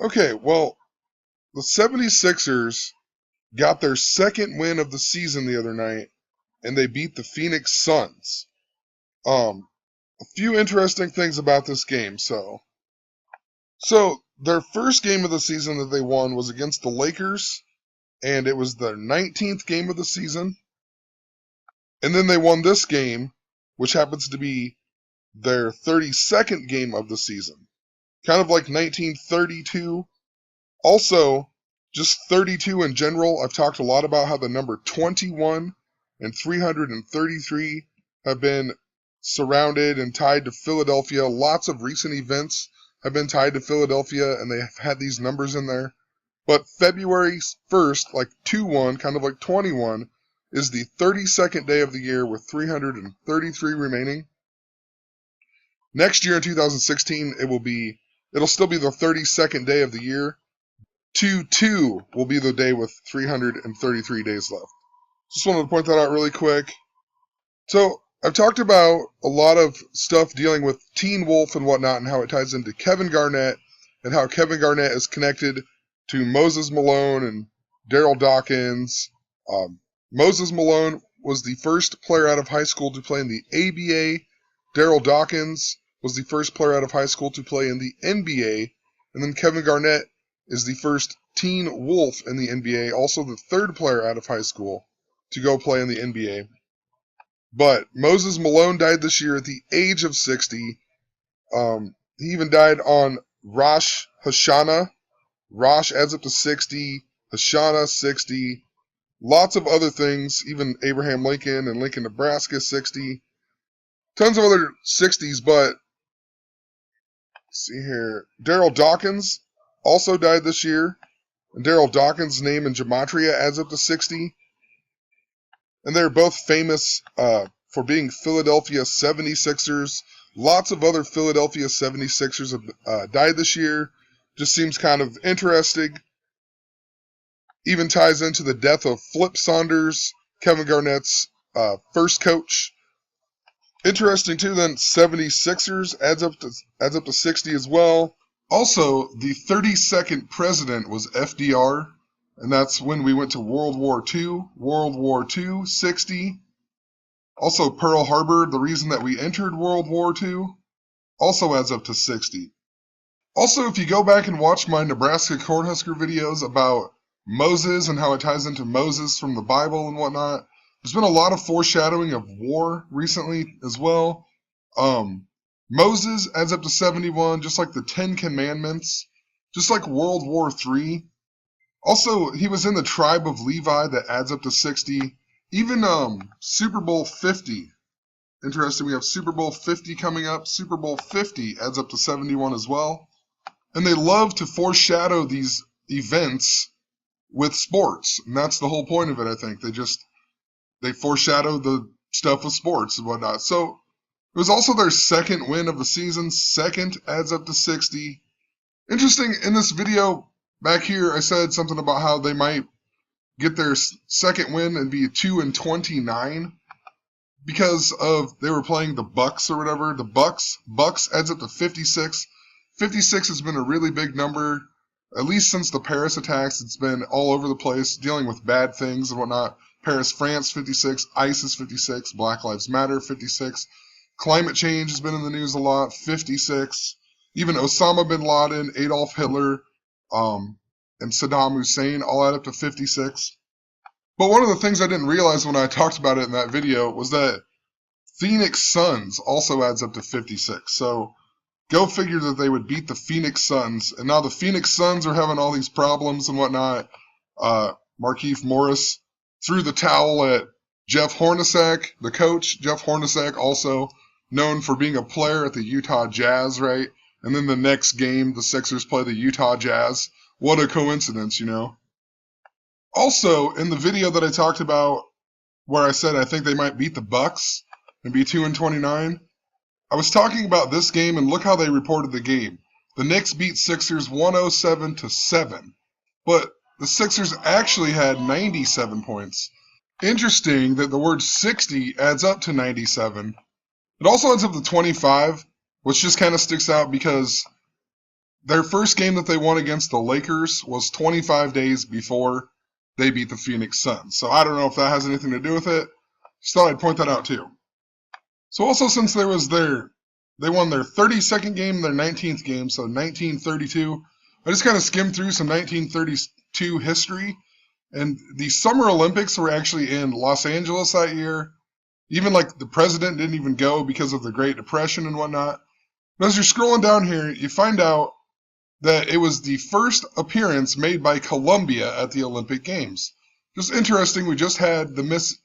Okay, well, the 76ers got their second win of the season the other night, and they beat the Phoenix Suns. A few interesting things about this game. So their first game of the season that they won was against the Lakers, and it was their 19th game of the season. And then they won this game, which happens to be their 32nd game of the season. Kind of like 1932. Also, just 32 in general. I've talked a lot about how the number 21 and 333 have been surrounded and tied to Philadelphia. Lots of recent events have been tied to Philadelphia, and they have had these numbers in there. But February 1st, like 2-1, kind of like 21, is the 32nd day of the year with 333 remaining. Next year in 2016, it'll still be the 32nd day of the year. 2-2 will be the day with 333 days left. Just wanted to point that out really quick. So, I've talked about a lot of stuff dealing with Teen Wolf and whatnot and how it ties into Kevin Garnett and how Kevin Garnett is connected to Moses Malone and Daryl Dawkins. Moses Malone was the first player out of high school to play in the ABA. Daryl Dawkins was the first player out of high school to play in the NBA. And then Kevin Garnett is the first Teen Wolf in the NBA, also the third player out of high school to go play in the NBA. But Moses Malone died this year at the age of 60. He even died on Rosh Hashanah. Rosh adds up to 60. Hashanah, 60. Lots of other things, even Abraham Lincoln and Lincoln, Nebraska, 60. Tons of other 60s, but let's see here. Daryl Dawkins also died this year. And Daryl Dawkins' name in gematria adds up to 60. And they're both famous for being Philadelphia 76ers. Lots of other Philadelphia 76ers have died this year. Just seems kind of interesting. Even ties into the death of Flip Saunders, Kevin Garnett's first coach. Interesting too, then 76ers adds up to 60 as well. Also, the 32nd president was FDR. And that's when we went to World War II. World War II, 60. Also, Pearl Harbor, the reason that we entered World War II, also adds up to 60. Also, if you go back and watch my Nebraska Cornhusker videos about Moses and how it ties into Moses from the Bible and whatnot, there's been a lot of foreshadowing of war recently as well. Moses adds up to 71, just like the Ten Commandments, just like World War III. Also, he was in the tribe of Levi that adds up to 60. Even Super Bowl 50. Interesting, we have Super Bowl 50 coming up. Super Bowl 50 adds up to 71 as well. And they love to foreshadow these events with sports. And that's the whole point of it, I think. They foreshadow the stuff with sports and whatnot. So, it was also their second win of the season. Second adds up to 60. Interesting, in this video back here, I said something about how they might get their second win and be 2-29 because of they were playing the Bucks or whatever. The Bucks adds up to 56. 56 has been a really big number, at least since the Paris attacks. It's been all over the place, dealing with bad things and whatnot. Paris, France, 56. ISIS, 56. Black Lives Matter, 56. Climate change has been in the news a lot, 56. Even Osama bin Laden, Adolf Hitler, and Saddam Hussein all add up to 56. But one of the things I didn't realize when I talked about it in that video was that Phoenix Suns also adds up to 56. So go figure that they would beat the Phoenix Suns. And now the Phoenix Suns are having all these problems and whatnot. Markieff Morris threw the towel at Jeff Hornacek, the coach. Jeff Hornacek, also known for being a player at the Utah Jazz, right? And then the next game, the Sixers play the Utah Jazz. What a coincidence, you know? Also, in the video that I talked about where I said I think they might beat the Bucks and be 2-29, I was talking about this game, and look how they reported the game. The Knicks beat Sixers 107-7, but the Sixers actually had 97 points. Interesting that the word 60 adds up to 97. It also adds up to 25, which just kind of sticks out because Their first game that they won against the Lakers was 25 days before they beat the Phoenix Suns. So I don't know if that has anything to do with it. Just thought I'd point that out too. So also since they won their 32nd game, their 19th game, so 1932. I just kind of skimmed through some 1932 history, and the Summer Olympics were actually in Los Angeles that year. Even like the president didn't even go because of the Great Depression and whatnot. But as you're scrolling down here, you find out that it was the first appearance made by Colombia at the Olympic Games. Just interesting, we just had the Miss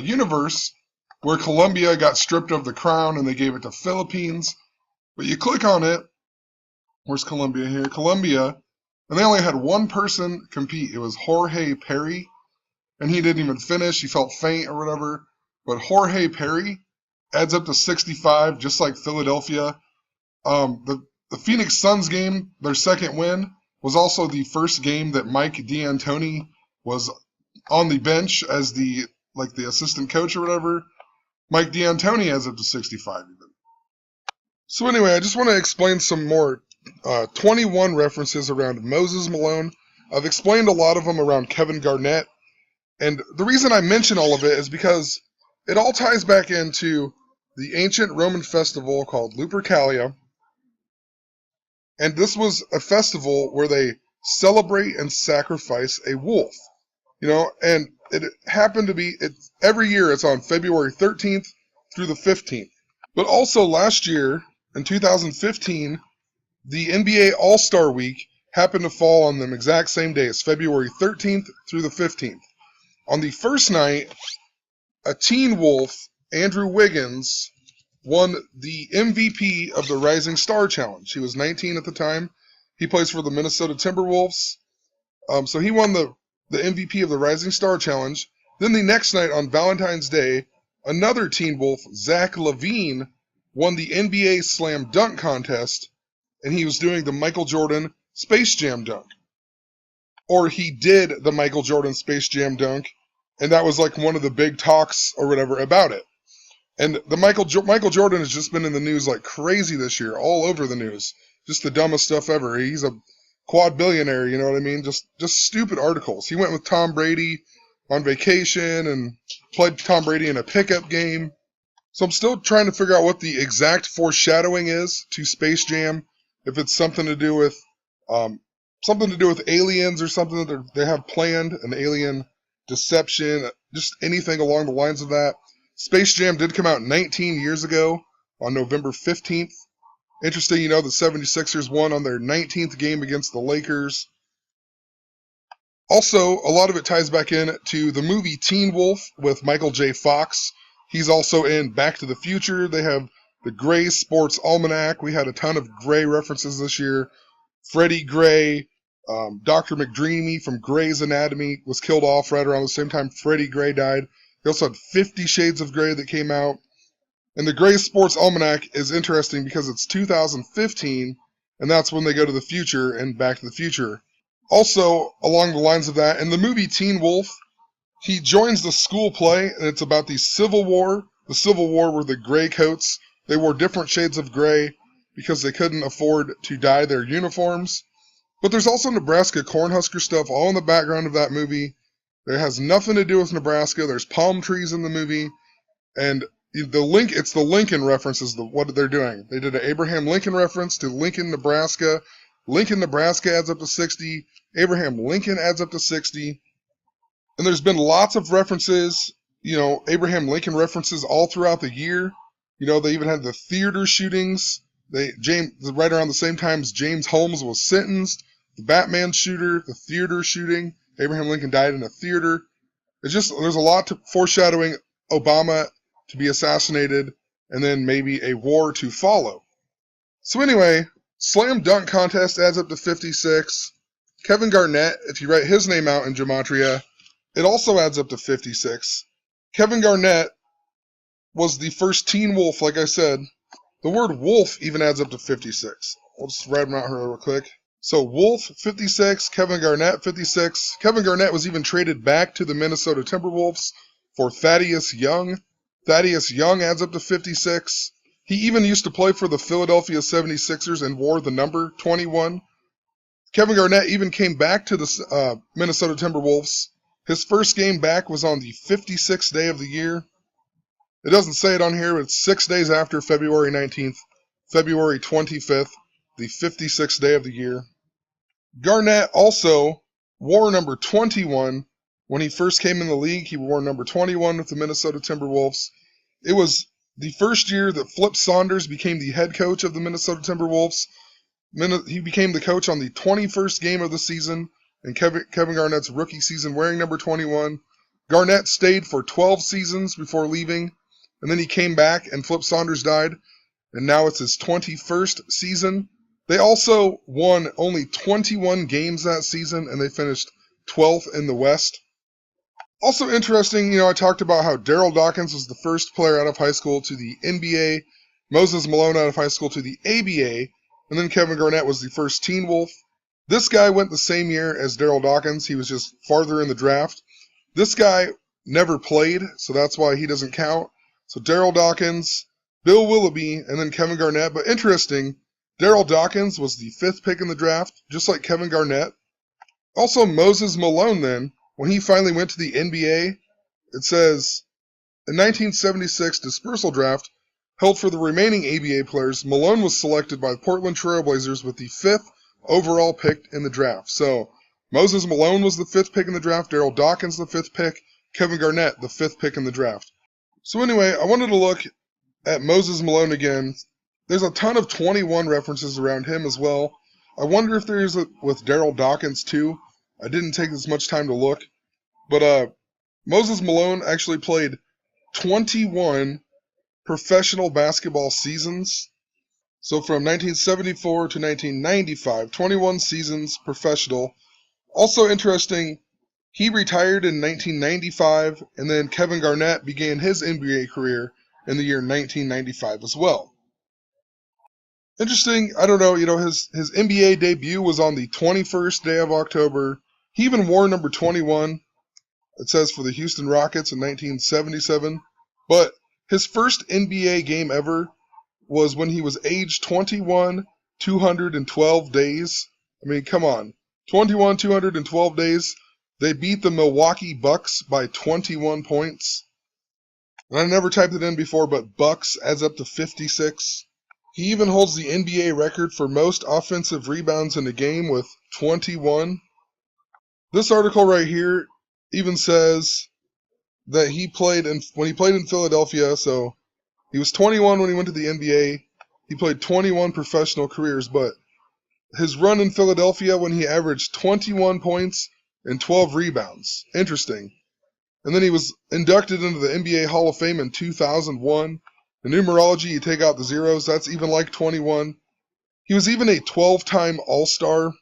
Universe where Colombia got stripped of the crown and they gave it to Philippines. But you click on it, where's Colombia here? Colombia, and they only had one person compete. It was Jorge Perry, and he didn't even finish. He felt faint or whatever. But Jorge Perry adds up to 65, just like Philadelphia. The Phoenix Suns game, their second win, was also the first game that Mike D'Antoni was on the bench as the assistant coach or whatever. Mike D'Antoni adds up to 65 even. So anyway, I just want to explain some more 21 references around Moses Malone. I've explained a lot of them around Kevin Garnett. And the reason I mention all of it is because it all ties back into the ancient Roman festival called Lupercalia. And this was a festival where they celebrate and sacrifice a wolf. And it happened to be, every year it's on February 13th through the 15th. But also last year, in 2015, the NBA All-Star Week happened to fall on the exact same day as February 13th through the 15th. On the first night, a teen wolf, Andrew Wiggins, won the MVP of the Rising Star Challenge. He was 19 at the time. He plays for the Minnesota Timberwolves. So he won the MVP of the Rising Star Challenge. Then the next night on Valentine's Day, another teen wolf, Zach LaVine, won the NBA Slam Dunk Contest, and he was doing the Michael Jordan Space Jam dunk. Or he did the Michael Jordan Space Jam dunk, and that was like one of the big talks or whatever about it. And the Michael Jordan has just been in the news like crazy this year, all over the news. Just the dumbest stuff ever. He's a quad billionaire, you know what I mean? Just stupid articles. He went with Tom Brady on vacation and played Tom Brady in a pickup game. So I'm still trying to figure out what the exact foreshadowing is to Space Jam. If it's something to do with aliens or something that they have planned, an alien deception, just anything along the lines of that. Space Jam did come out 19 years ago on November 15th. Interesting, the 76ers won on their 19th game against the Lakers. Also, a lot of it ties back in to the movie Teen Wolf with Michael J. Fox. He's also in Back to the Future. They have the Gray Sports Almanac. We had a ton of Gray references this year. Freddie Gray, Dr. McDreamy from Grey's Anatomy was killed off right around the same time Freddie Gray died. They also had 50 Shades of Grey that came out. And the Gray Sports Almanac is interesting because it's 2015, and that's when they go to the future and Back to the Future. Also, along the lines of that, in the movie Teen Wolf, he joins the school play, and it's about the Civil War. The Civil War were the gray coats. They wore different shades of gray because they couldn't afford to dye their uniforms. But there's also Nebraska Cornhusker stuff all in the background of that movie. It has nothing to do with Nebraska. There's palm trees in the movie. And it's the Lincoln reference is what they're doing. They did an Abraham Lincoln reference to Lincoln, Nebraska. Lincoln, Nebraska adds up to 60. Abraham Lincoln adds up to 60. And there's been lots of references, Abraham Lincoln references all throughout the year. They even had the theater shootings. Right around the same time as James Holmes was sentenced. The Batman shooter, the theater shooting. Abraham Lincoln died in a theater. There's a lot to foreshadowing Obama to be assassinated and then maybe a war to follow. So anyway, Slam Dunk Contest adds up to 56. Kevin Garnett, if you write his name out in Gematria, it also adds up to 56. Kevin Garnett was the first teen wolf, like I said. The word wolf even adds up to 56. I'll just write them out here real quick. So Wolf, 56. Kevin Garnett, 56. Kevin Garnett was even traded back to the Minnesota Timberwolves for Thaddeus Young. Thaddeus Young adds up to 56. He even used to play for the Philadelphia 76ers and wore the number 21. Kevin Garnett even came back to the Minnesota Timberwolves. His first game back was on the 56th day of the year. It doesn't say it on here, but it's 6 days after February 19th, February 25th, the 56th day of the year. Garnett also wore number 21. When he first came in the league, he wore number 21 with the Minnesota Timberwolves. It was the first year that Flip Saunders became the head coach of the Minnesota Timberwolves. He became the coach on the 21st game of the season in Kevin Garnett's rookie season wearing number 21. Garnett stayed for 12 seasons before leaving, and then he came back and Flip Saunders died, and now it's his 21st season. They also won only 21 games that season, and they finished 12th in the West. Also interesting, I talked about how Daryl Dawkins was the first player out of high school to the NBA, Moses Malone out of high school to the ABA, and then Kevin Garnett was the first Teen Wolf. This guy went the same year as Daryl Dawkins. He was just farther in the draft. This guy never played, so that's why he doesn't count. So Daryl Dawkins, Bill Willoughby, and then Kevin Garnett. But interesting, Daryl Dawkins was the 5th pick in the draft, just like Kevin Garnett. Also, Moses Malone then, when he finally went to the NBA, it says, in 1976 dispersal draft, held for the remaining ABA players, Malone was selected by the Portland Trail Blazers with the 5th overall pick in the draft. So, Moses Malone was the 5th pick in the draft, Daryl Dawkins the 5th pick, Kevin Garnett the 5th pick in the draft. So anyway, I wanted to look at Moses Malone again. There's a ton of 21 references around him as well. I wonder if there's with Daryl Dawkins too. I didn't take as much time to look. But Moses Malone actually played 21 professional basketball seasons. So from 1974 to 1995, 21 seasons professional. Also interesting, he retired in 1995, and then Kevin Garnett began his NBA career in the year 1995 as well. Interesting, I don't know, his NBA debut was on the 21st day of October. He even wore number 21. It says for the Houston Rockets in 1977. But his first NBA game ever was when he was age 21, 212 days. I mean, come on. 21, 212 days. They beat the Milwaukee Bucks by 21 points. And I never typed it in before, but Bucks adds up to 56. He even holds the NBA record for most offensive rebounds in a game with 21. This article right here even says that when he played in Philadelphia, so he was 21 when he went to the NBA. He played 21 professional careers, but his run in Philadelphia when he averaged 21 points and 12 rebounds. Interesting. And then he was inducted into the NBA Hall of Fame in 2001. In numerology, you take out the zeros. That's even like 21. He was even a 12-time All-Star,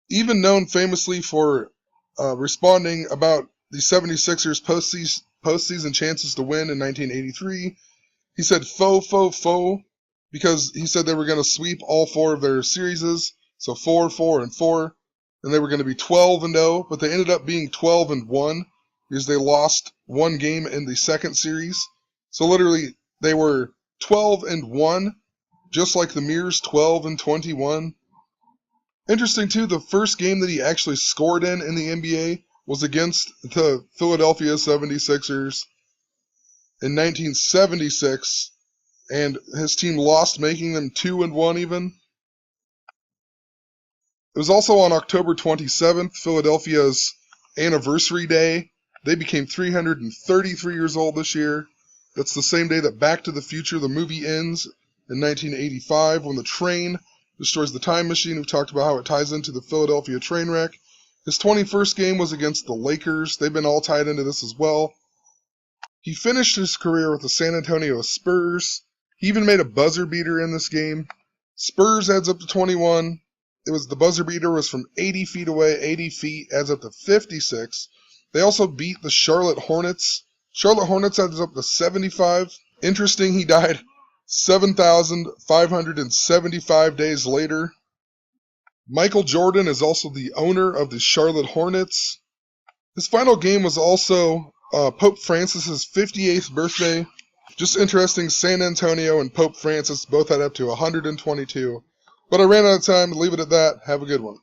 even known famously for responding about the 76ers postseason chances to win in 1983. He said faux, because he said they were going to sweep all 4 of their series, so 4, 4, and 4, and they were going to be 12-0, but they ended up being 12-1 because they lost 1 game in the second series. So literally, they were 12-1, just like the Mirrors 12-21. Interesting too, the first game that he actually scored in the NBA was against the Philadelphia 76ers in 1976, and his team lost, making them 2-1 even. It was also on October 27th, Philadelphia's anniversary day. They became 333 years old this year. That's the same day that Back to the Future, the movie, ends in 1985 when the train destroys the time machine. We've talked about how it ties into the Philadelphia train wreck. His 21st game was against the Lakers. They've been all tied into this as well. He finished his career with the San Antonio Spurs. He even made a buzzer beater in this game. Spurs adds up to 21. The buzzer beater was from 80 feet away. 80 feet adds up to 56. They also beat the Charlotte Hornets. Charlotte Hornets adds up to 75. Interesting, he died 7,575 days later. Michael Jordan is also the owner of the Charlotte Hornets. His final game was also Pope Francis's 58th birthday. Just interesting, San Antonio and Pope Francis both had up to 122. But I ran out of time. Leave it at that. Have a good one.